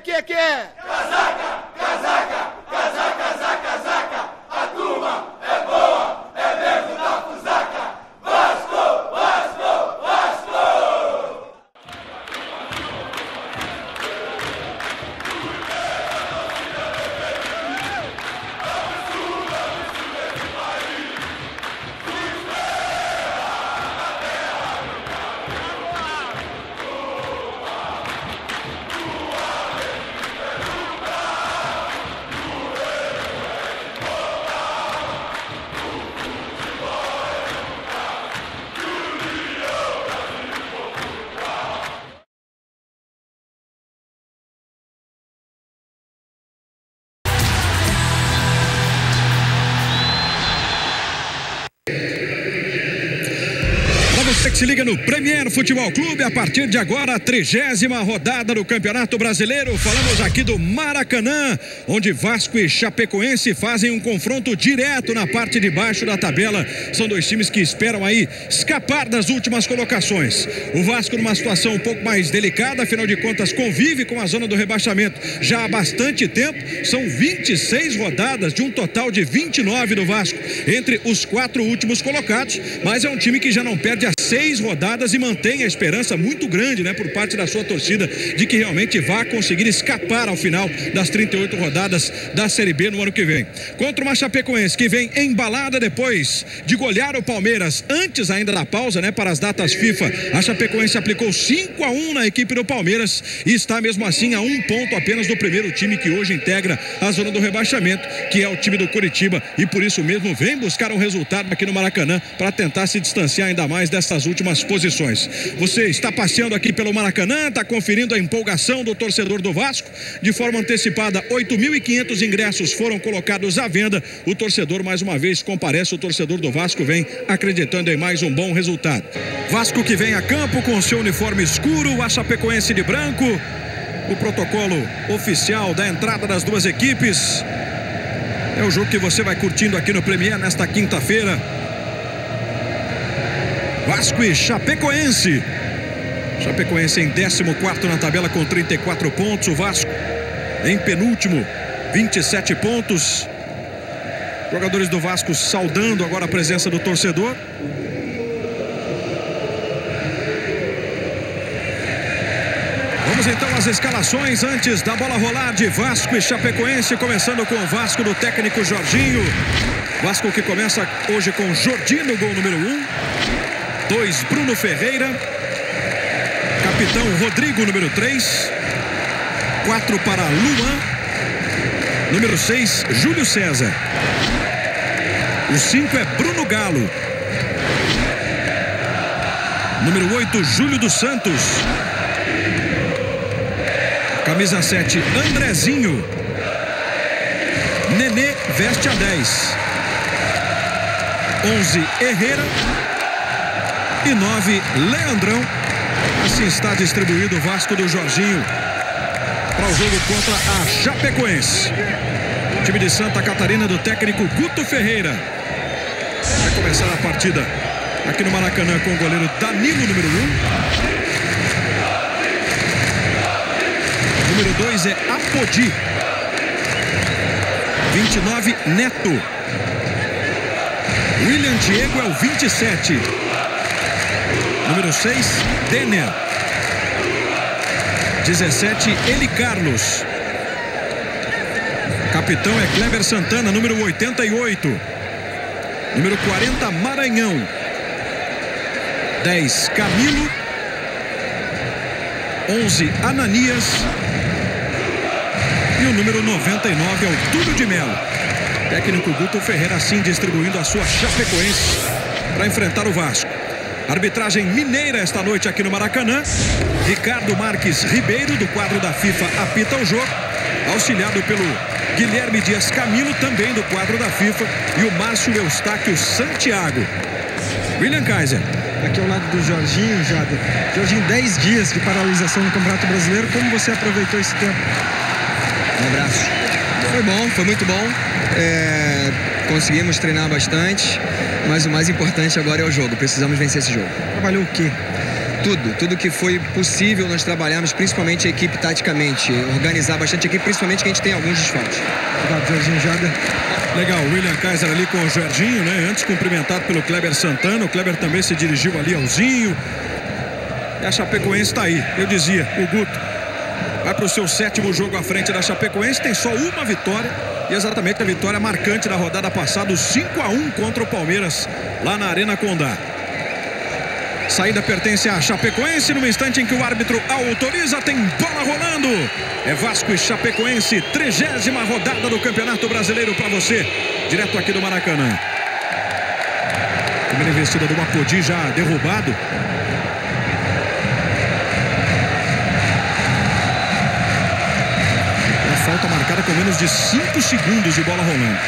que é? Casaca, casaca, casaca, casaca, casaca. A turma é boa, é mesmo da fusaca. Vasco, Vasco, Vasco! Você que se liga no Premier Futebol Clube, a partir de agora, a 30ª rodada do Campeonato Brasileiro. Falamos aqui do Maracanã, onde Vasco e Chapecoense fazem um confronto direto na parte de baixo da tabela. São dois times que esperam aí escapar das últimas colocações. O Vasco numa situação um pouco mais delicada, afinal de contas convive com a zona do rebaixamento já há bastante tempo. São 26 rodadas de um total de 29 do Vasco entre os 4 últimos colocados, mas é um time que já não perde a 6 rodadas e mantém a esperança muito grande, né, por parte da sua torcida, de que realmente vá conseguir escapar ao final das 38 rodadas da Série B no ano que vem. Contra uma Chapecoense que vem embalada depois de golear o Palmeiras antes ainda da pausa, né, para as datas FIFA. A Chapecoense aplicou 5-1 na equipe do Palmeiras e está mesmo assim a 1 ponto apenas do primeiro time que hoje integra a zona do rebaixamento, que é o time do Curitiba, e por isso mesmo vem buscar um resultado aqui no Maracanã para tentar se distanciar ainda mais dessas últimas posições. Você está passeando aqui pelo Maracanã, está conferindo a empolgação do torcedor do Vasco. De forma antecipada, 8.500 ingressos foram colocados à venda. O torcedor mais uma vez comparece, o torcedor do Vasco vem acreditando em mais um bom resultado. Vasco que vem a campo com seu uniforme escuro, a Chapecoense de branco. O protocolo oficial da entrada das duas equipes. É o jogo que você vai curtindo aqui no Premier nesta quinta-feira. Vasco e Chapecoense. Chapecoense em 14º na tabela com 34 pontos. O Vasco em penúltimo, 27 pontos. Jogadores do Vasco saudando agora a presença do torcedor. Vamos então às escalações antes da bola rolar de Vasco e Chapecoense, começando com o Vasco do técnico Jorginho. Vasco que começa hoje com Jordi no gol número 1. 2, Bruno Ferreira. Capitão Rodrigo, número 3. 4 para Luan. Número 6, Júlio César. O 5 é Bruno Galo. Número 8, Júlio dos Santos. Camisa 7, Andrezinho. Nenê veste a 10. 11, Herrera. E 9, Leandrão. Assim está distribuído o Vasco do Jorginho para o jogo contra a Chapecoense. O time de Santa Catarina do técnico Guto Ferreira. Vai começar a partida aqui no Maracanã com o goleiro Danilo, número 1. Número 2 é Apodi. 29, Neto. William Diego é o 27. Número 6, Denner. 17, Eli Carlos. Capitão é Kleber Santana, número 88. Número 40, Maranhão. 10, Camilo. 11, Ananias. E o número 99 é o Túlio de Melo. Técnico Guto Ferreira assim distribuindo a sua Chapecoense para enfrentar o Vasco. Arbitragem mineira esta noite aqui no Maracanã. Ricardo Marques Ribeiro, do quadro da FIFA, apita o jogo, auxiliado pelo Guilherme Dias Camilo, também do quadro da FIFA, e o Márcio Eustáquio Santiago. William Kaiser. Aqui ao lado do Jorginho, Jader. Jorginho, 10 dias de paralisação no Campeonato Brasileiro. Como você aproveitou esse tempo? Um abraço. Foi bom, foi muito bom. Conseguimos treinar bastante, mas o mais importante agora é o jogo. Precisamos vencer esse jogo. Trabalhou o quê? Tudo que foi possível nós trabalhamos, principalmente a equipe taticamente, organizar bastante a equipe, principalmente que a gente tem alguns desfalques. Obrigado, Jorginho Jader. Legal, o William Kaiser ali com o Jorginho, né? Antes cumprimentado pelo Kleber Santana. O Kleber também se dirigiu ali ao Zinho. E a Chapecoense está aí. Eu dizia, o Guto vai para o seu 7º jogo à frente da Chapecoense. Tem só uma vitória. E exatamente a vitória marcante da rodada passada, o 5-1 contra o Palmeiras, lá na Arena Condá. Saída pertence à Chapecoense. No instante em que o árbitro autoriza, tem bola rolando. É Vasco e Chapecoense, 30ª rodada do Campeonato Brasileiro para você, direto aqui do Maracanã. Primeira investida do Apodi já derrubado. Uma falta marcada com menos de 5 segundos de bola rolando.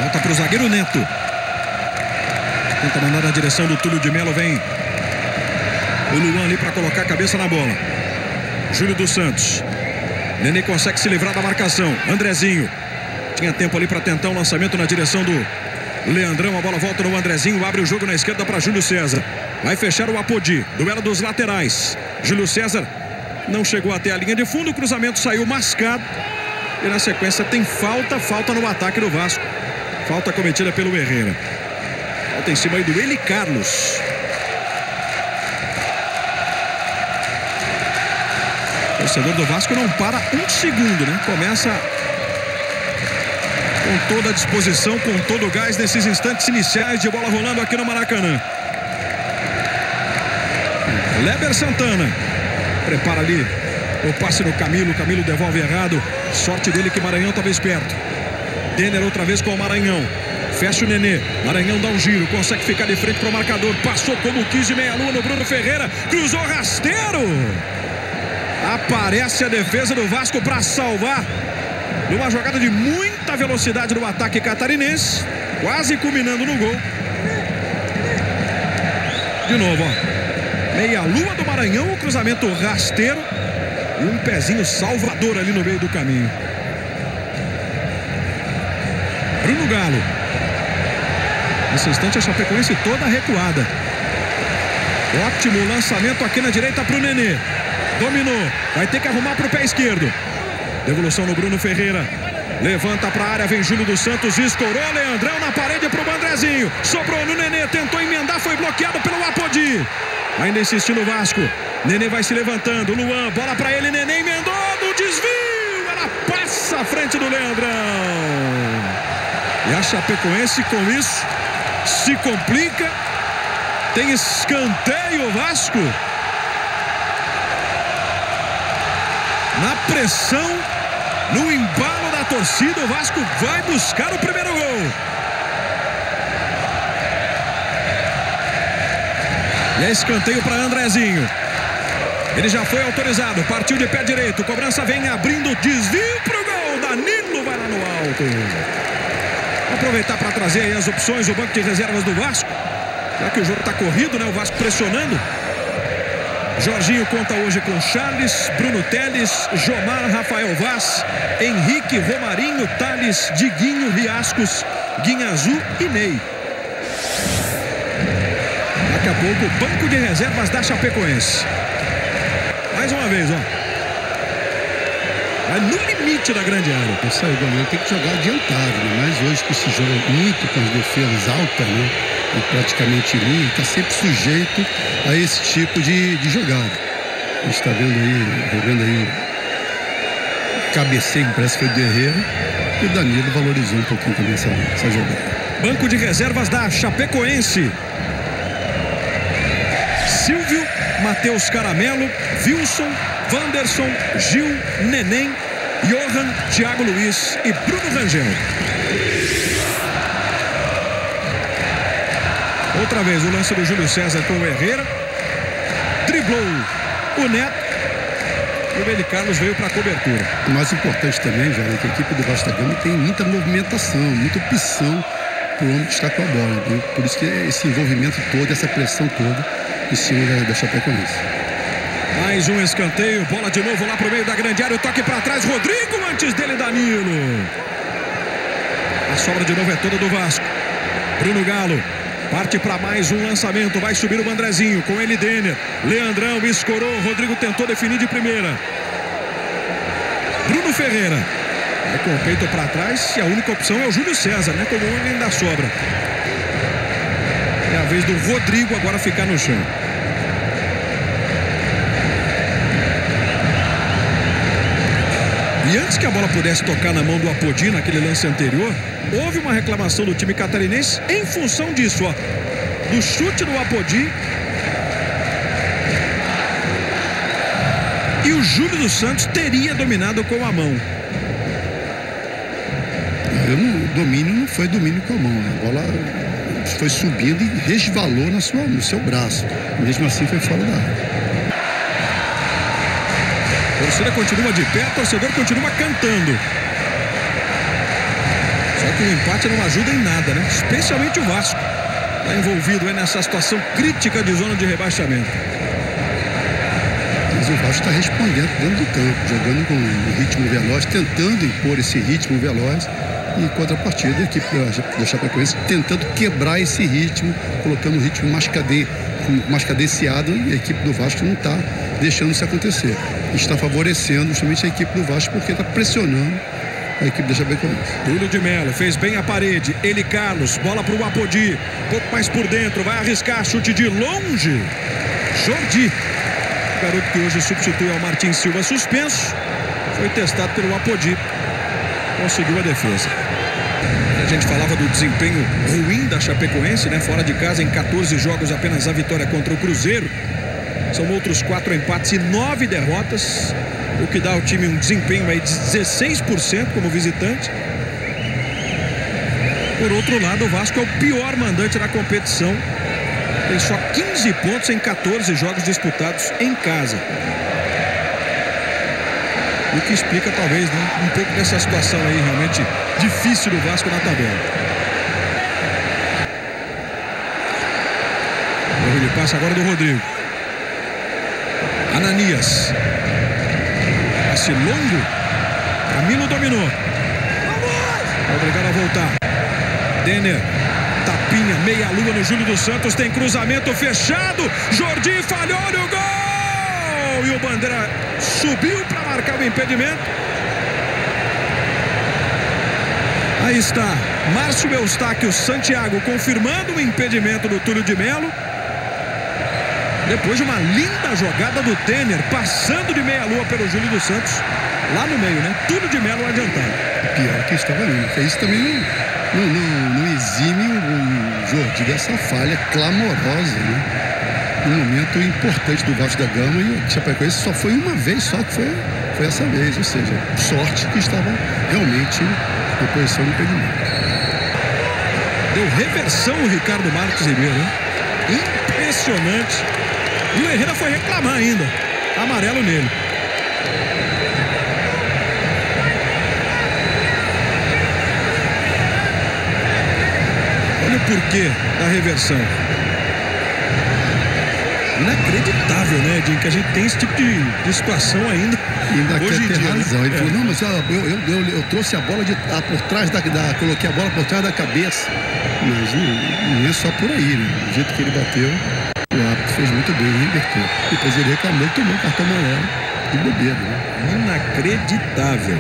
Volta para o zagueiro Neto. Tenta mandar na direção do Túlio de Melo. Vem o Luan ali para colocar a cabeça na bola. Júlio dos Santos. Nenê consegue se livrar da marcação. Andrezinho. Tinha tempo ali para tentar um lançamento na direção do Leandrão. A bola volta no Andrezinho. Abre o jogo na esquerda para Júlio César. Vai fechar o Apodi. Duelo dos laterais. Júlio César não chegou até a linha de fundo. O cruzamento saiu mascado. E na sequência tem falta no ataque do Vasco. Falta cometida pelo Herrera. Falta em cima aí do Eli Carlos. O torcedor do Vasco não para um segundo, né? Começa com toda a disposição, com todo o gás nesses instantes iniciais de bola rolando aqui no Maracanã. Kleber Santana prepara ali o passe no Camilo. Camilo devolve errado. Sorte dele que Maranhão estava esperto. Denner outra vez com o Maranhão. Fecha o Nenê. Maranhão dá um giro. Consegue ficar de frente para o marcador. Passou como quis de meia-lua no Bruno Ferreira. Cruzou rasteiro. Aparece a defesa do Vasco para salvar. Numa jogada de muita velocidade no ataque catarinense. Quase culminando no gol. De novo, ó. Meia-lua do Maranhão. O cruzamento rasteiro. E um pezinho salvador ali no meio do caminho. Bruno Galo. Nesse instante a Chapecoense toda recuada. Ótimo lançamento aqui na direita para o Nenê. Dominou. Vai ter que arrumar para o pé esquerdo. Devolução no Bruno Ferreira. Levanta para a área. Vem Júlio dos Santos. Escorou. Leandrão na parede para o Andrezinho. Sobrou no Nenê. Tentou emendar. Foi bloqueado pelo Apodi. Ainda insistindo o Vasco. Nenê vai se levantando. Luan. Bola para ele. Nenê emendou. No desvio. Ela passa à frente do Leandrão. E a Chapecoense com isso se complica. Tem escanteio o Vasco. Na pressão, no embalo da torcida, o Vasco vai buscar o primeiro gol. E é escanteio para Andrezinho. Ele já foi autorizado, partiu de pé direito. Cobrança vem abrindo, desvio para o gol. Danilo vai lá no alto. Vou aproveitar para trazer aí as opções do banco de reservas do Vasco. Já que o jogo está corrido, né? O Vasco pressionando. Jorginho conta hoje com Charles, Bruno Teles, Jomar, Rafael Vaz, Henrique, Romarinho, Thales, Diguinho, Riascos, Guinhazu e Ney. Daqui a pouco o banco de reservas da Chapecoense. Mais uma vez, ó. Vai no limite da grande área. Isso aí, o goleiro tem que jogar adiantado, né? Mas hoje que se joga muito com as defesas altas, né? E praticamente linha, está sempre sujeito a esse tipo de jogada. A gente está vendo aí o cabeceio, parece que foi do Herrera, e o Danilo valorizou um pouquinho também essa jogada. Banco de reservas da Chapecoense. Silvio, Matheus Caramelo, Wilson, Wanderson, Gil, Neném, Johan, Thiago Luiz e Bruno Rangel. Outra vez o lance do Júlio César com o Herrera. Driblou o Neto. E o Eli Carlos veio para a cobertura. O mais importante também, já, é que a equipe do Vasco da Gama tem muita movimentação, muita opção para o homem que está com a bola. Né? Por isso que esse envolvimento todo, essa pressão toda em cima da Chapecoense. Mais um escanteio, bola de novo lá para o meio da grande área. O toque para trás, Rodrigo, antes dele Danilo. A sobra de novo é toda do Vasco. Bruno Galo parte para mais um lançamento. Vai subir o Andrezinho. Com ele, Denner. Leandrão escorou. Rodrigo tentou definir de primeira. Bruno Ferreira. Vai com o peito para trás. E a única opção é o Júlio César, né? Como um ainda sobra. É a vez do Rodrigo agora ficar no chão. E antes que a bola pudesse tocar na mão do Apodi naquele lance anterior, houve uma reclamação do time catarinense em função disso, ó. Do chute do Apodi. E o Júlio dos Santos teria dominado com a mão. O domínio não foi domínio com a mão. A bola foi subindo e resvalou no seu braço. Mesmo assim foi fora da área. A torcida continua de pé, o torcedor continua cantando. Só que o empate não ajuda em nada, né? Especialmente o Vasco. Está envolvido aí nessa situação crítica de zona de rebaixamento. Mas o Vasco está respondendo dentro do campo, jogando com um ritmo veloz, tentando impor esse ritmo veloz. E em contrapartida, a equipe da Chapecoense tentando quebrar esse ritmo, colocando o ritmo mais cadenciado, e a equipe do Vasco não está deixando isso acontecer. Está favorecendo justamente a equipe do Vasco porque está pressionando a equipe da Chapecoense. Túlio de Melo fez bem a parede. Ele, Carlos, bola para o Apodi. Pouco mais por dentro, vai arriscar, chute de longe. Jordi, o garoto que hoje substitui ao Martin Silva suspenso, foi testado pelo Apodi. Conseguiu a defesa. A gente falava do desempenho ruim da Chapecoense, né? Fora de casa, em 14 jogos, apenas a vitória contra o Cruzeiro. São outros 4 empates e 9 derrotas, o que dá ao time um desempenho aí de 16% como visitante. Por outro lado, o Vasco é o pior mandante da competição. Tem só 15 pontos em 14 jogos disputados em casa. O que explica talvez, né, um pouco dessa situação aí realmente difícil do Vasco na tabela. Ele passa agora do Rodrigo. Ananias. Passe longo. Camilo dominou. Obrigado a voltar. Denner. Tapinha, meia lua no Júlio dos Santos. Tem cruzamento fechado. Jordi falhou no gol. E o Bandeira subiu para marcar o impedimento. Aí está Márcio Eustáquio Santiago confirmando o impedimento do Túlio de Melo. Depois de uma linda jogada do Denner, passando de meia-lua pelo Júlio dos Santos, lá no meio, né? Túlio de Melo adiantado. Pior que estava ali. Isso também não exime o Jordi dessa falha clamorosa, né? Um momento importante do Vasco da Gama, e o Chapecoense só foi uma vez só, que foi essa vez. Ou seja, sorte que estava realmente na posição do impedimento. Deu reversão o Ricardo Marques Ribeiro, né? Impressionante. E o Herrera foi reclamar ainda. Amarelo nele. Olha o porquê da reversão. Inacreditável, né, Edinho, que a gente tem esse tipo de situação ainda. Ainda hoje quer ter dia, razão. né? Ele falou, não, mas eu trouxe a bola por trás coloquei a bola por trás da cabeça. Mas não é só por aí, né? Do jeito que ele bateu, o árbitro fez muito bem, ele inverteu. Depois ele reclamou e tomou o cartão amarelo de bobeira, né? Inacreditável.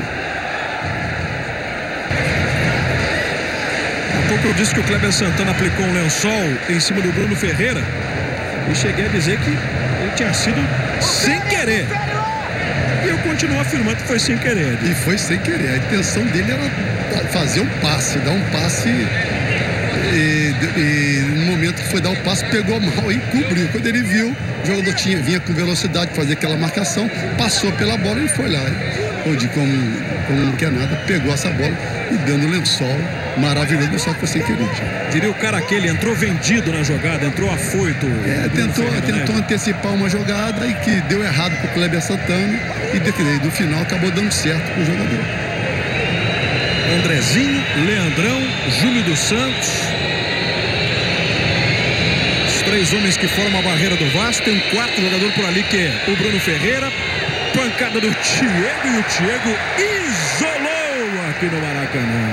Há pouco eu disse que o Kleber Santana aplicou um lençol em cima do Bruno Ferreira e cheguei a dizer que ele tinha sido sem querer. E eu continuo afirmando que foi sem querer. E foi sem querer. A intenção dele era fazer um passe, dar um passe. E no momento que foi dar o passe, pegou mal e cobriu. Quando ele viu, o jogador vinha com velocidade fazer aquela marcação, passou pela bola e foi lá. Onde, como não quer nada, pegou essa bola e dando um lençol maravilhoso, só que foi sem querer. Diria o cara que ele entrou vendido na jogada, entrou afoito. Tentou antecipar uma jogada e que deu errado pro Kleber Santana e no final acabou dando certo pro jogador. Andrezinho, Leandrão, Júlio dos Santos. Os 3 homens que formam a barreira do Vasco. Tem um 4º jogador por ali que é o Bruno Ferreira. Pancada do Thiago e o Thiago isolou aqui no Maracanã.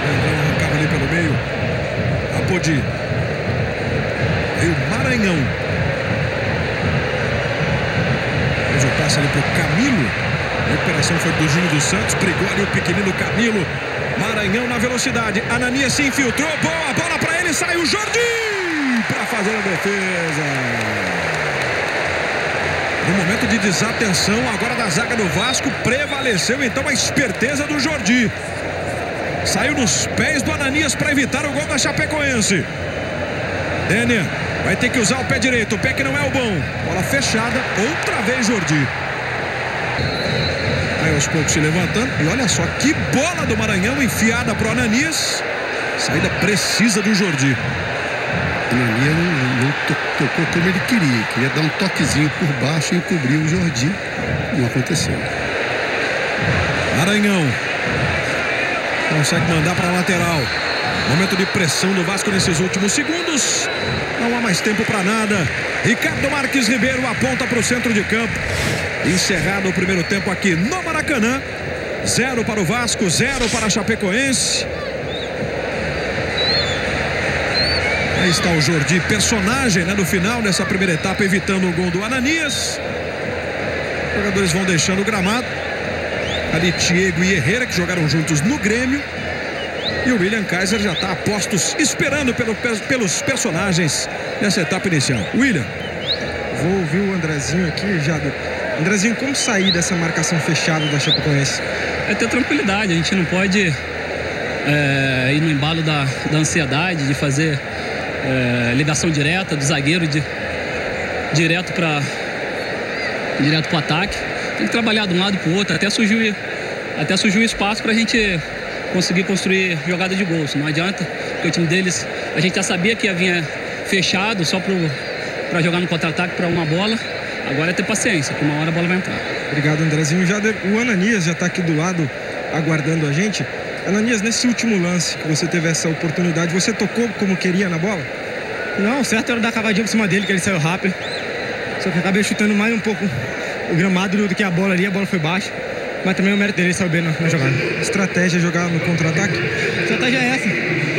Leandrão arrancava ali pelo meio. Apodi. E o Maranhão. Fez o passe ali pro Camilo. A recuperação foi do Júnior dos Santos. Brigou ali o pequenino Camilo. Maranhão na velocidade. Ananias se infiltrou. Boa bola pra ele. Sai o Jordi pra fazer a defesa. No momento de desatenção agora da zaga do Vasco, prevaleceu então a esperteza do Jordi. Saiu nos pés do Ananias para evitar o gol da Chapecoense. Denner vai ter que usar o pé direito, o pé que não é o bom. Bola fechada, outra vez Jordi. Aí aos poucos se levantando. E olha só que bola do Maranhão enfiada pro Ananias. Saída precisa do Jordi. O Ananias não tocou como ele queria. Queria dar um toquezinho por baixo e encobrir o Jordi. Não aconteceu. Maranhão consegue mandar para a lateral. Momento de pressão do Vasco nesses últimos segundos. Não há mais tempo para nada. Ricardo Marques Ribeiro aponta para o centro de campo. Encerrado o primeiro tempo aqui no Maracanã. 0 para o Vasco, 0 para a Chapecoense. Aí está o Jordi, personagem, né, do final dessa primeira etapa, evitando o gol do Ananias. Os jogadores vão deixando o gramado. Ali Diego e Herrera, que jogaram juntos no Grêmio. E o William Kaiser já está a postos, esperando pelos personagens nessa etapa inicial. William. Vou ouvir o Andrezinho aqui, Jada. Andrezinho, como sair dessa marcação fechada da Chapecoense? É ter tranquilidade, a gente não pode ir no embalo da ansiedade de fazer ligação direta do zagueiro direto para o ataque. Tem que trabalhar de um lado para o outro até surgir o espaço para a gente conseguir construir jogada de gols. Não adianta, porque o time deles, a gente já sabia que ia vir fechado só para jogar no contra-ataque para uma bola. Agora é ter paciência, que uma hora a bola vai entrar. Obrigado, Andrezinho. O Ananias já está aqui do lado aguardando a gente. Ananias, nesse último lance que você teve essa oportunidade, você tocou como queria na bola? Não, certo era dar cavadinha por cima dele, que ele saiu rápido. Só que eu acabei chutando mais um pouco o gramado do que a bola ali, a bola foi baixa. Mas também o mérito dele saiu bem na jogada. Estratégia é jogar no contra-ataque? A estratégia é essa,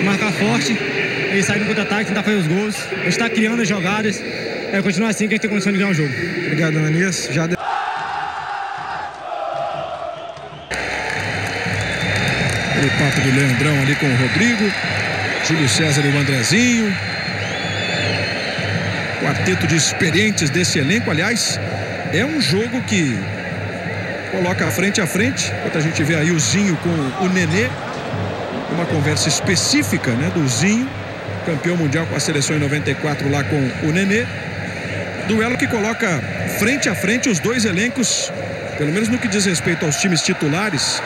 marcar forte, ele sair no contra-ataque, tentar fazer os gols. A gente está criando as jogadas, continuar assim que a gente tem condição de ganhar o jogo. Obrigado, Ananias. O papo do Leandrão ali com o Rodrigo, Júlio César e o Andrezinho. Quarteto de experientes desse elenco. Aliás, é um jogo que coloca frente a frente. Enquanto a gente vê aí o Zinho com o Nenê, uma conversa específica, né, do Zinho, campeão mundial com a seleção em 94 lá com o Nenê. Duelo que coloca frente a frente os dois elencos, pelo menos no que diz respeito aos times titulares,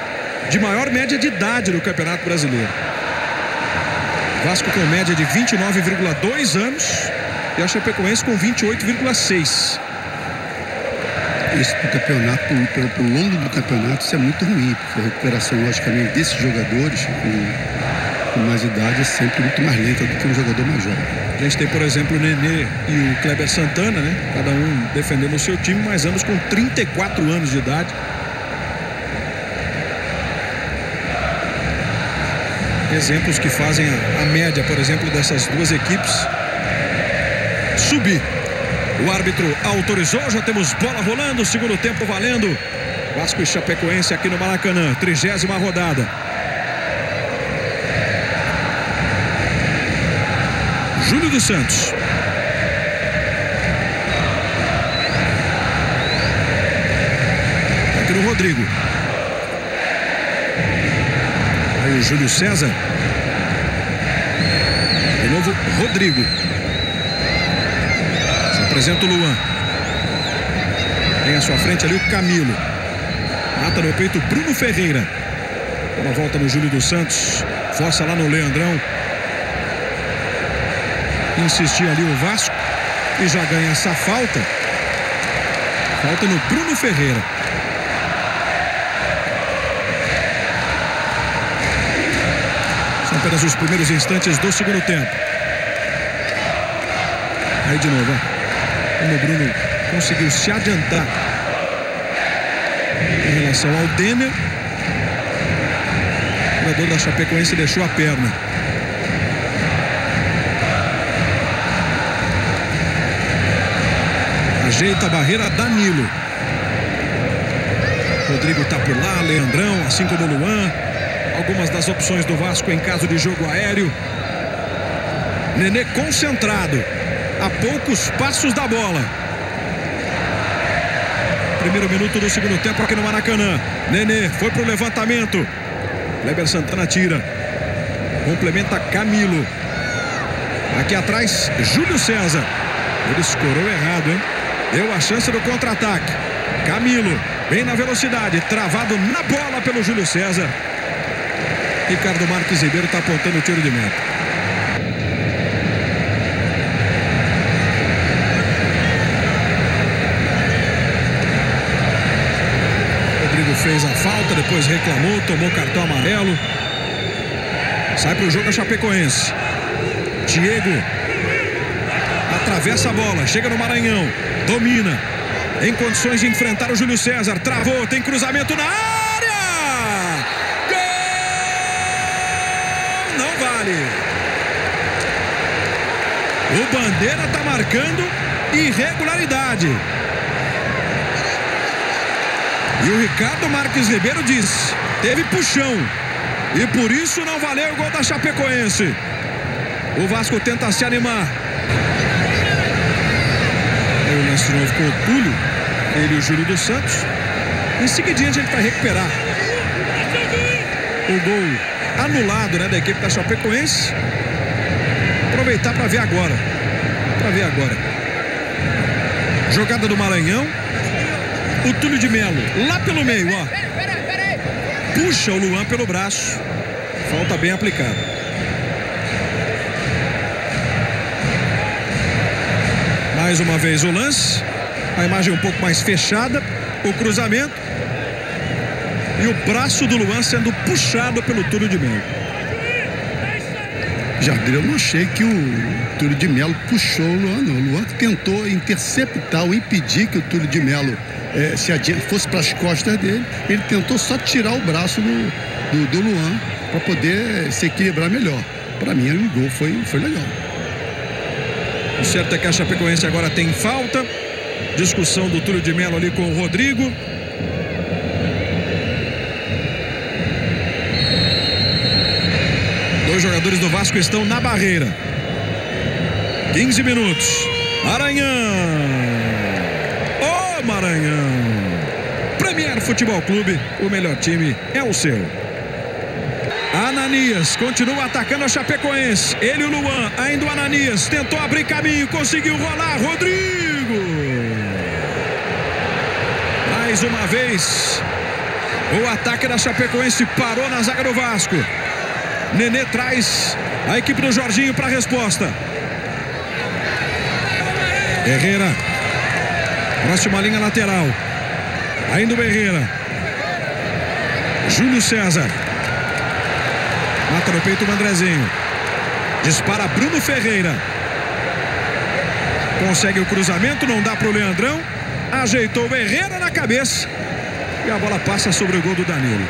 de maior média de idade no Campeonato Brasileiro. Vasco com média de 29,2 anos e a Chapecoense com 28,6. Isso pro campeonato, pro longo do campeonato, isso é muito ruim, porque a recuperação, logicamente, desses jogadores com mais idade é sempre muito mais lenta do que um jogador mais jovem. A gente tem, por exemplo, o Nenê e o Kleber Santana, né? Cada um defendendo o seu time, mas ambos com 34 anos de idade. Exemplos que fazem a média, por exemplo, dessas duas equipes subir. O árbitro autorizou, já temos bola rolando, segundo tempo valendo. Vasco e Chapecoense aqui no Maracanã, 30ª rodada. Júlio dos Santos. Aqui no Rodrigo. Aí o Júlio César. De novo, Rodrigo. Se apresenta o Luan. Tem à sua frente ali o Camilo. Mata no peito Bruno Ferreira. Uma volta no Júlio dos Santos. Força lá no Leandrão. Insistir ali o Vasco. E já ganha essa falta. Falta no Bruno Ferreira. São apenas os primeiros instantes do segundo tempo. Aí de novo, ó. Como o Bruno conseguiu se adiantar em relação ao Denner. O jogador da Chapecoense deixou a perna. Ajeita a barreira, Danilo. Rodrigo tá por lá, Leandrão, assim como o Luan. Algumas das opções do Vasco em caso de jogo aéreo. Nenê concentrado, a poucos passos da bola. Primeiro minuto do segundo tempo aqui no Maracanã. Nenê foi pro levantamento. Kleber Santana tira. Complementa Camilo. Aqui atrás, Júlio César. Ele escorou errado, hein? Deu a chance do contra-ataque. Camilo, bem na velocidade, travado na bola pelo Júlio César. Ricardo Marques Ribeiro está apontando o tiro de meta. Rodrigo fez a falta, depois reclamou, tomou cartão amarelo. Sai para o jogo a Chapecoense. Diego atravessa a bola, chega no Maranhão, domina, em condições de enfrentar o Júlio César, travou, tem cruzamento na área, gol! Não vale. O Bandeira está marcando irregularidade. E o Ricardo Marques Ribeiro diz, teve puxão, e por isso não valeu o gol da Chapecoense. O Vasco tenta se animar. Aí o lance de novo com o Túlio, ele e o Júlio dos Santos. Em seguidinha a gente vai recuperar o gol anulado, né, da equipe da Chapecoense. Aproveitar para ver agora. Jogada do Maranhão. O Túlio de Melo lá pelo meio, ó. Puxa o Luan pelo braço. Falta bem aplicada. Mais uma vez o lance. A imagem um pouco mais fechada. O cruzamento. E o braço do Luan sendo puxado pelo Túlio de Melo. Jardim, eu não achei que o Túlio de Melo puxou o Luan, não. O Luan tentou interceptar ou impedir que o Túlio de Melo fosse para as costas dele. Ele tentou só tirar o braço do Luan para poder se equilibrar melhor. Para mim, o gol foi legal. O certo é que a Chapecoense agora tem falta. Discussão do Túlio de Melo ali com o Rodrigo. Dois jogadores do Vasco estão na barreira. 15 minutos. Maranhão. Ô Maranhão. Premier Futebol Clube. O melhor time é o seu. Ananias continua atacando a Chapecoense. Ele e o Luan, ainda o Ananias tentou abrir caminho, conseguiu rolar. Rodrigo. Mais uma vez o ataque da Chapecoense parou na zaga do Vasco. Nenê traz a equipe do Jorginho para a resposta. Herrera. Próxima linha lateral. Ainda o Herrera. Júlio César. Mata no peito o Andrezinho. Dispara Bruno Ferreira. Consegue o cruzamento, não dá para o Leandrão. Ajeitou o Herrera na cabeça. E a bola passa sobre o gol do Danilo.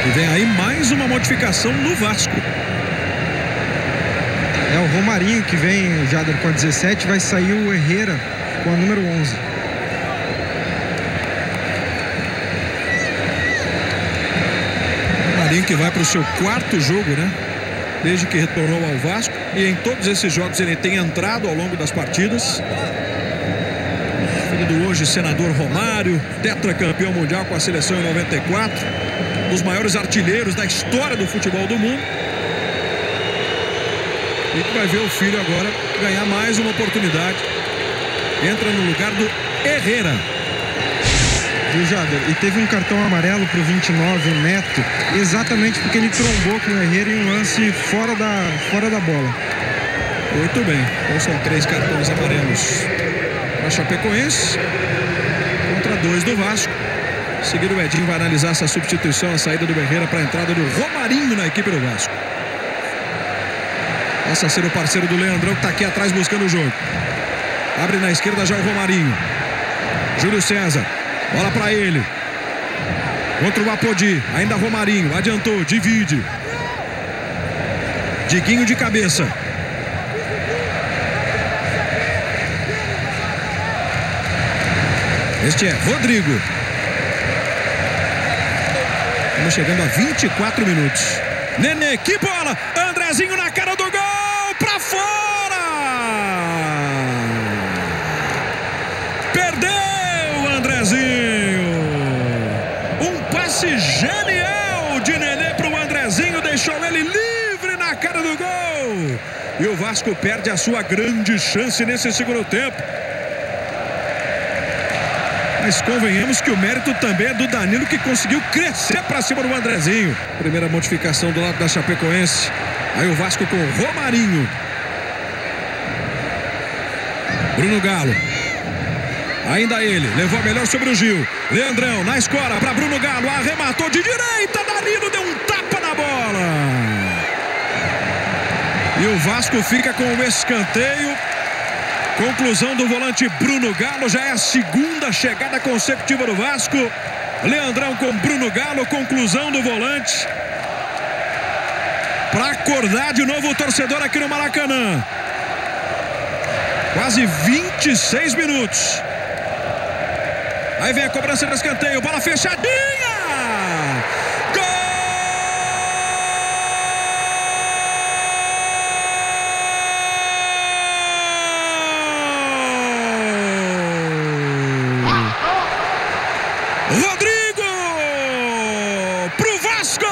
E vem aí mais uma modificação no Vasco. É o Romarinho que vem, Jader, com a 17. Vai sair o Herrera com a número 11. Romarinho que vai para o seu quarto jogo, né? Desde que retornou ao Vasco. E em todos esses jogos ele tem entrado ao longo das partidas. Filho do hoje senador Romário, tetracampeão mundial com a seleção em 94. Dos maiores artilheiros da história do futebol do mundo. E que vai ver o filho agora ganhar mais uma oportunidade. Entra no lugar do Herrera. Viu, Jader? E teve um cartão amarelo pro 29, o Neto, exatamente porque ele trombou com o Herrera em um lance fora da bola. Muito bem. Então são 3 cartões amarelos para Chapecoense contra 2 do Vasco. Em seguida o Edinho vai analisar essa substituição, a saída do Herrera para a entrada do Romarinho na equipe do Vasco. Passa a ser o parceiro do Leandrão, que está aqui atrás buscando o jogo. Abre na esquerda já o Romarinho. Júlio César. Bola para ele. Contra o Apodi. Ainda Romarinho. Adiantou. Divide. Diguinho de cabeça. Este é Rodrigo. Estamos chegando a 24 minutos. Nenê, que bola! Andrezinho na cara do gol! Pra fora! Perdeu, Andrezinho! Um passe genial de Nenê pro Andrezinho, deixou ele livre na cara do gol! E o Vasco perde a sua grande chance nesse segundo tempo. Mas convenhamos que o mérito também é do Danilo, que conseguiu crescer para cima do Andrezinho. Primeira modificação do lado da Chapecoense. Aí o Vasco com o Romarinho. Bruno Galo. Ainda ele, levou a melhor sobre o Gil. Leandrão na escora para Bruno Galo, arrematou de direita, Danilo deu um tapa na bola. E o Vasco fica com o escanteio. Conclusão do volante Bruno Galo, já é a segunda chegada consecutiva do Vasco. Leandrão com Bruno Galo, conclusão do volante. Para acordar de novo o torcedor aqui no Maracanã. Quase 26 minutos. Aí vem a cobrança do escanteio, bola fechadinha. Rodrigo pro Vasco.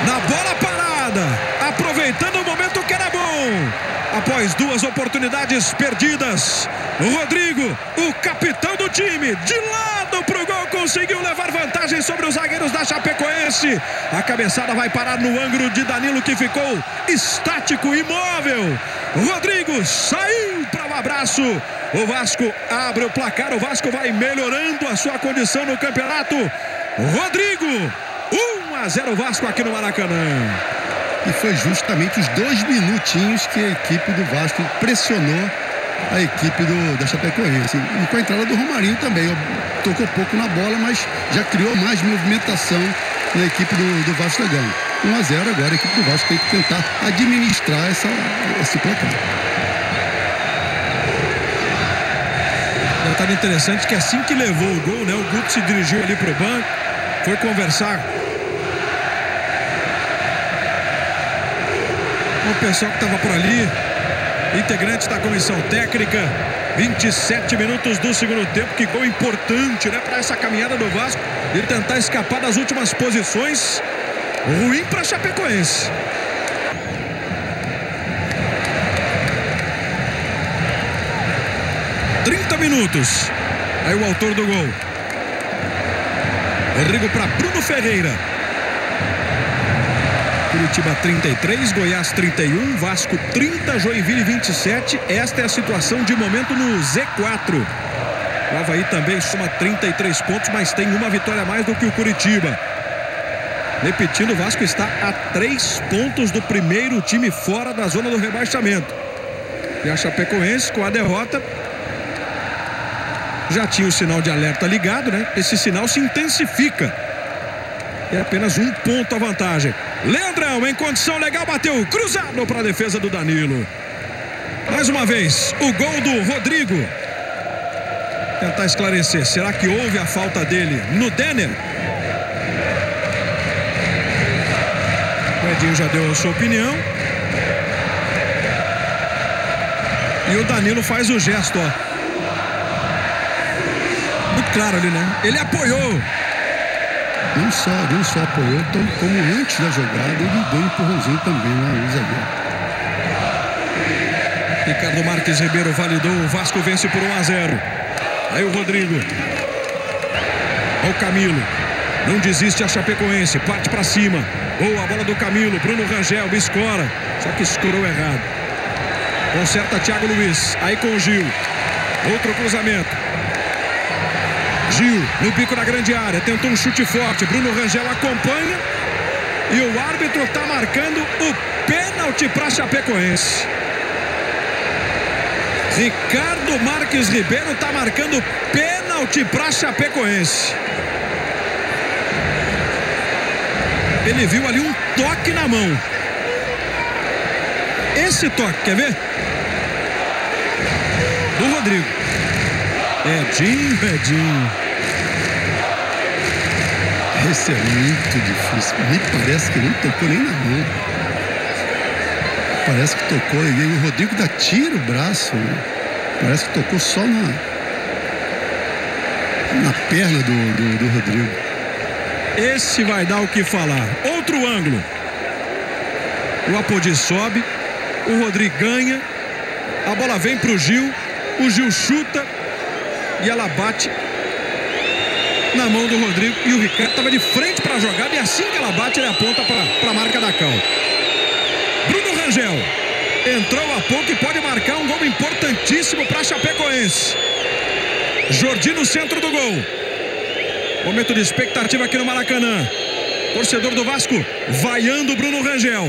Na bola parada, aproveitando o momento que era bom. Após duas oportunidades perdidas, o Rodrigo, o capitão do time, de lado pro gol, conseguiu levar vantagem sobre os zagueiros da Chapecoense. A cabeçada vai parar no ângulo de Danilo, que ficou estático, imóvel. Rodrigo saiu para o abraço. O Vasco abre o placar, o Vasco vai melhorando a sua condição no campeonato. Rodrigo, 1-0 Vasco aqui no Maracanã. E foi justamente os 2 minutinhos que a equipe do Vasco pressionou a equipe da Chapecoense. E com a entrada do Romarinho também. Tocou pouco na bola, mas já criou mais movimentação na equipe do Vasco da Gama. 1-0 agora, a equipe do Vasco tem que tentar administrar esse placar. Um detalhe interessante que assim que levou o gol, né, o Guto se dirigiu ali pro banco, foi conversar com o pessoal que estava por ali, integrantes da comissão técnica. 27 minutos do segundo tempo, que gol importante, né, para essa caminhada do Vasco e tentar escapar das últimas posições. Ruim para Chapecoense. Minutos. Aí o autor do gol, Rodrigo para Bruno Ferreira. Curitiba 33, Goiás 31, Vasco 30, Joinville 27. Esta é a situação de momento no Z4. O Avaí também soma 33 pontos, mas tem uma vitória a mais do que o Curitiba. Repetindo, o Vasco está a 3 pontos do primeiro time fora da zona do rebaixamento. E a Chapecoense, com a derrota, já tinha o sinal de alerta ligado, né? Esse sinal se intensifica. É apenas 1 ponto a vantagem. Leandrão, em condição legal, bateu cruzado para a defesa do Danilo. Mais uma vez, o gol do Rodrigo. Tentar esclarecer, será que houve a falta dele no Denner? O Edinho já deu a sua opinião. E o Danilo faz o gesto, ó. Muito claro ali, né? Ele apoiou. Não só apoiou, como antes da jogada ele deu um empurrãozinho também, né, zagueiro. Ricardo Marques Ribeiro validou, o Vasco vence por 1-0. Aí o Rodrigo. Olha o Camilo. Não desiste a Chapecoense, parte pra cima. Boa a bola do Camilo, Bruno Rangel, escora. Só que escorou errado. Conserta Thiago Luiz. Aí com o Gil. Outro cruzamento. Gil no bico da grande área, tentou um chute forte. Bruno Rangel acompanha. E o árbitro está marcando o pênalti para Chapecoense. Ricardo Marques Ribeiro está marcando pênalti para Chapecoense. ele viu ali um toque na mão. Esse toque, quer ver? Do Rodrigo. Edinho. Esse é muito difícil. Me parece que não tocou nem na mão. Parece que tocou. E o Rodrigo dá tira o braço. Parece que tocou só na perna do Rodrigo. Esse vai dar o que falar. Outro ângulo. O Apodi sobe. O Rodrigo ganha. A bola vem pro Gil. O Gil chuta. E ela bate na mão do Rodrigo. E o Ricardo estava de frente para a jogada. E assim que ela bate, ele aponta para a marca da Cal. Bruno Rangel entrou há pouco e pode marcar um gol importantíssimo para a Chapecoense. Jordi no centro do gol. Momento de expectativa aqui no Maracanã. Torcedor do Vasco vaiando o Bruno Rangel.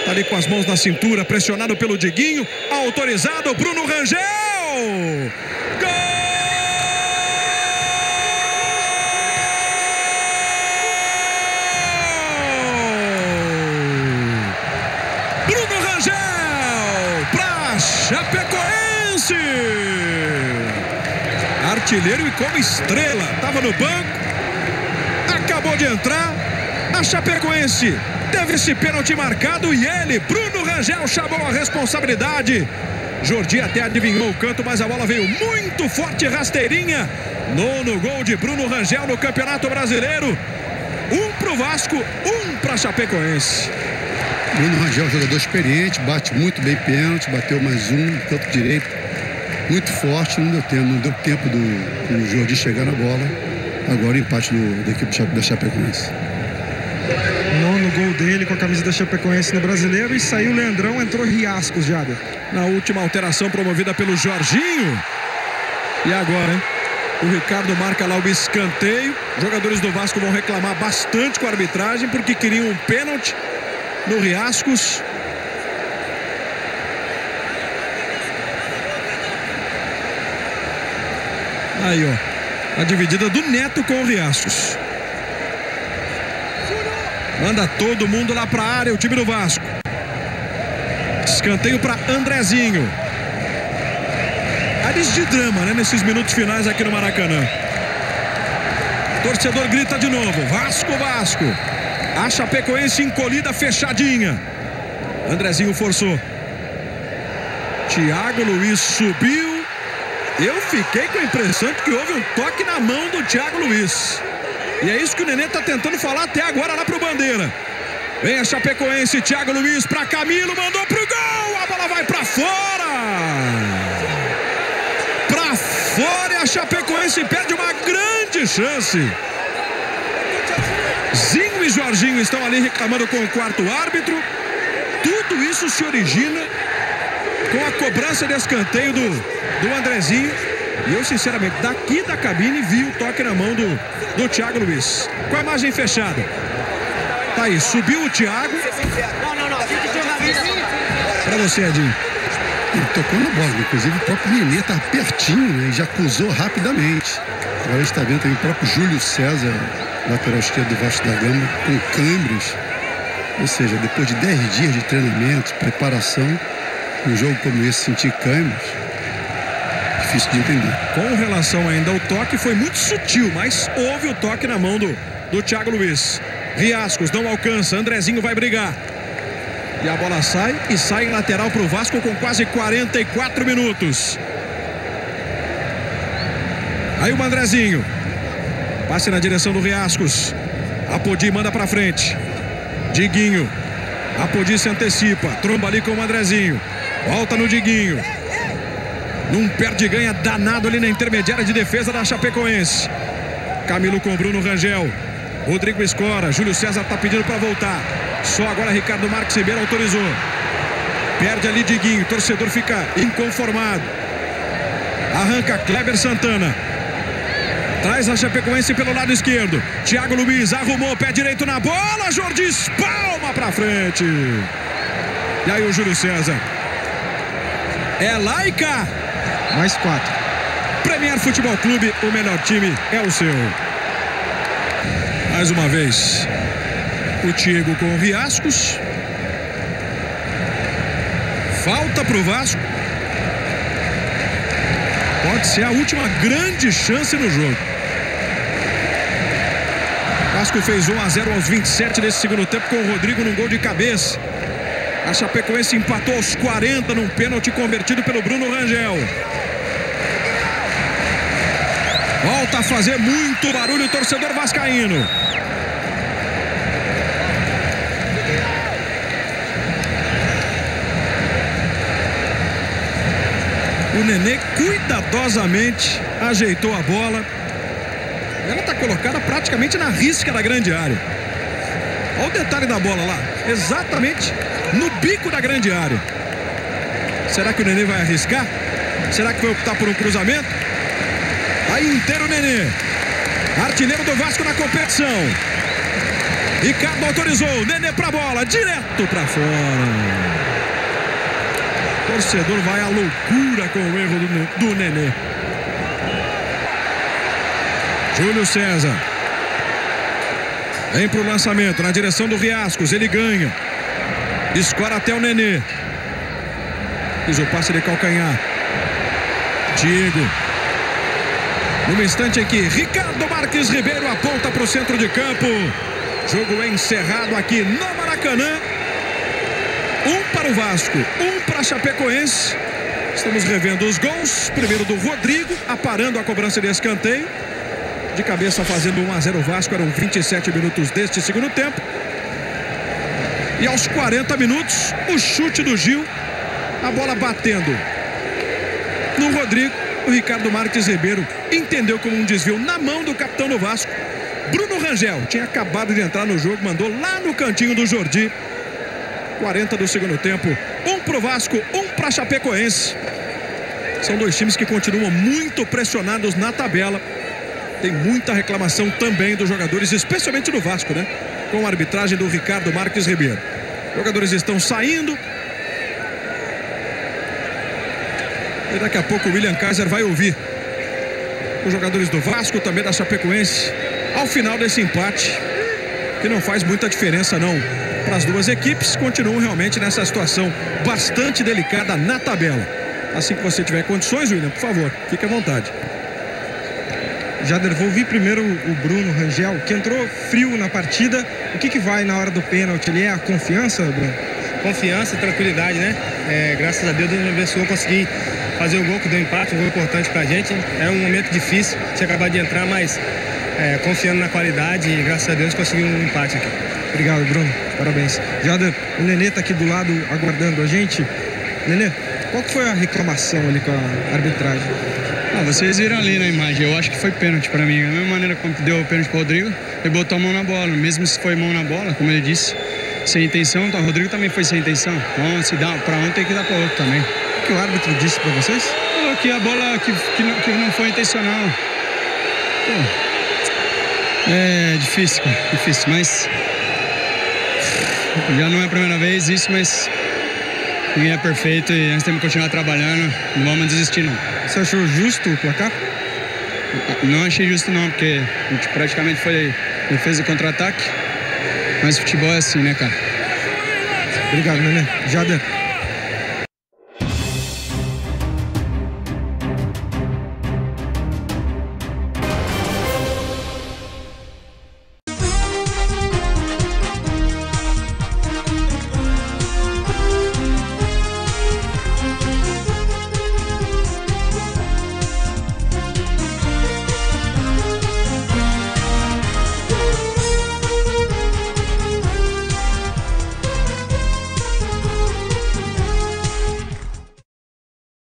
Tá ali com as mãos na cintura, pressionado pelo Diguinho. Autorizado, Bruno Rangel. Gol! Bruno Rangel para Chapecoense. Artilheiro e como estrela. Tava no banco. Acabou de entrar. A Chapecoense teve esse pênalti marcado e ele, Bruno Rangel, chamou a responsabilidade. Jordi até adivinhou o canto, mas a bola veio muito forte, rasteirinha. Nono gol de Bruno Rangel no Campeonato Brasileiro. 1 pro Vasco, 1 pra Chapecoense. Bruno Rangel, jogador experiente, bate muito bem pênalti, bateu mais um no canto direito. Muito forte, não deu tempo do Jordi chegar na bola. Agora o empate da equipe da Chapecoense. Nono gol dele com a camisa da Chapecoense no Brasileiro. E saiu o Leandrão, entrou Riascos, Jader. Na última alteração promovida pelo Jorginho. E agora, hein? O Ricardo marca lá o escanteio. Jogadores do Vasco vão reclamar bastante com a arbitragem porque queriam um pênalti no Riascos. Aí, ó. A dividida do Neto com o Riascos. Manda todo mundo lá pra área, o time do Vasco. Escanteio pra Andrezinho. Áreas de drama, né? Nesses minutos finais aqui no Maracanã. Torcedor grita de novo. Vasco, Vasco. A Chapecoense encolhida, fechadinha. Andrezinho forçou. Thiago Luiz subiu. Eu fiquei com a impressão de que houve um toque na mão do Thiago Luiz. E é isso que o Nenê tá tentando falar até agora lá pro Bandeira. Vem a Chapecoense, Thiago Luiz pra Camilo, mandou pro gol. A bola vai pra fora. Pra fora, e a Chapecoense perde uma grande chance. Zinho e Jorginho estão ali reclamando com o quarto árbitro. Tudo isso se origina com a cobrança de escanteio do Andrezinho. E eu, sinceramente, daqui da cabine vi o toque na mão do Thiago Luiz. Com a imagem fechada. Tá aí, subiu o Thiago. Pra você, Edinho. Ele tocou na bola, inclusive o próprio Nenê tá pertinho, né? E já cruzou rapidamente. Agora a gente tá vendo também o próprio Júlio César, lateral esquerdo do Vasco da Gama, com câimbras. Ou seja, depois de 10 dias de treinamento, preparação, um jogo como esse, sentir câimbras, difícil de entender. Com relação ainda ao toque, foi muito sutil, mas houve o toque na mão do Thiago Luiz. Riascos não alcança, Andrezinho vai brigar. E a bola sai e sai em lateral pro Vasco com quase 44 minutos. Aí o Andrezinho. Passe na direção do Riascos. Apodi manda pra frente. Diguinho. Apodi se antecipa. Tromba ali com o Andrezinho. Volta no Diguinho. Num perde-ganha danado ali na intermediária de defesa da Chapecoense. Camilo com Bruno Rangel. Rodrigo escora. Júlio César tá pedindo pra voltar. Só agora Ricardo Marques Ribeiro autorizou. Perde ali Diguinho. Torcedor fica inconformado. Arranca Kleber Santana. Traz a Chapecoense pelo lado esquerdo. Thiago Luiz arrumou, pé direito na bola. Jordi espalma pra frente. E aí o Júlio César. É lá e cá. Mais 4. Premier Futebol Clube, o melhor time é o seu. Mais uma vez. O Thiago com o Riascos. Falta pro Vasco. Pode ser a última grande chance no jogo. O Vasco fez 1-0 aos 27 desse segundo tempo com o Rodrigo num gol de cabeça. A Chapecoense empatou aos 40 num pênalti convertido pelo Bruno Rangel. Volta a fazer muito barulho o torcedor vascaíno. O Nenê cuidadosamente ajeitou a bola. Ela está colocada praticamente na risca da grande área. Olha o detalhe da bola lá. Exatamente no bico da grande área. Será que o Nenê vai arriscar? Será que vai optar por um cruzamento? Aí inteiro o Nenê. Artilheiro do Vasco na competição. Ricardo autorizou. Nenê pra bola. Direto pra fora. O torcedor vai à loucura com o erro do Nenê. Júlio César. Vem pro lançamento na direção do Riascos. Ele ganha. Escora até o Nenê. Fiz o passe de calcanhar. Diego. Num instante em que Ricardo Marques Ribeiro aponta para o centro de campo. Jogo encerrado aqui no Maracanã. 1 para o Vasco, 1 para a Chapecoense. Estamos revendo os gols. Primeiro do Rodrigo, aparando a cobrança de escanteio. De cabeça fazendo 1-0 o Vasco. Eram 27 minutos deste segundo tempo. E aos 40 minutos, o chute do Gil. A bola batendo no Rodrigo. O Ricardo Marques Ribeiro entendeu como um desvio na mão do capitão do Vasco. Bruno Rangel tinha acabado de entrar no jogo, mandou lá no cantinho do Jordi. 40 do segundo tempo. 1 pro Vasco, 1 pra Chapecoense. São dois times que continuam muito pressionados na tabela. Tem muita reclamação também dos jogadores, especialmente do Vasco, né? Com a arbitragem do Ricardo Marques Ribeiro. Os jogadores estão saindo. E daqui a pouco o William Kaiser vai ouvir os jogadores do Vasco, também da Chapecoense, ao final desse empate, que não faz muita diferença não para as duas equipes. Continuam realmente nessa situação bastante delicada na tabela. Assim que você tiver condições, William, por favor, fique à vontade. Jader, vou ouvir primeiro o Bruno Rangel, que entrou frio na partida. O que vai na hora do pênalti? Ele é a confiança, Bruno? Confiança, tranquilidade, né? Graças a Deus, Deus me abençoou, consegui fazer o gol que deu empate, um gol importante pra gente. É um momento difícil, tinha acabado de entrar, mas confiando na qualidade e graças a Deus consegui um empate aqui. Obrigado, Bruno. Parabéns. Jader, o Nenê tá aqui do lado aguardando a gente. Nenê, qual que foi a reclamação ali com a arbitragem? Vocês viram ali na imagem, eu acho que foi pênalti pra mim. Da mesma maneira como deu o pênalti pro Rodrigo, ele botou a mão na bola. Mesmo se foi mão na bola, como ele disse, sem intenção, então o Rodrigo também foi sem intenção. Então se dá pra um, tem que dar pra outro também. O que o árbitro disse pra vocês? Falou que a bola que não foi intencional. É difícil, cara, difícil, mas já não é a primeira vez isso, mas ninguém é perfeito e nós temos que continuar trabalhando, não vamos desistir não. Você achou justo o placar? Não achei justo não, porque a gente praticamente foi defesa e contra-ataque, mas futebol é assim, né, cara? Obrigado, Nenê. Jader.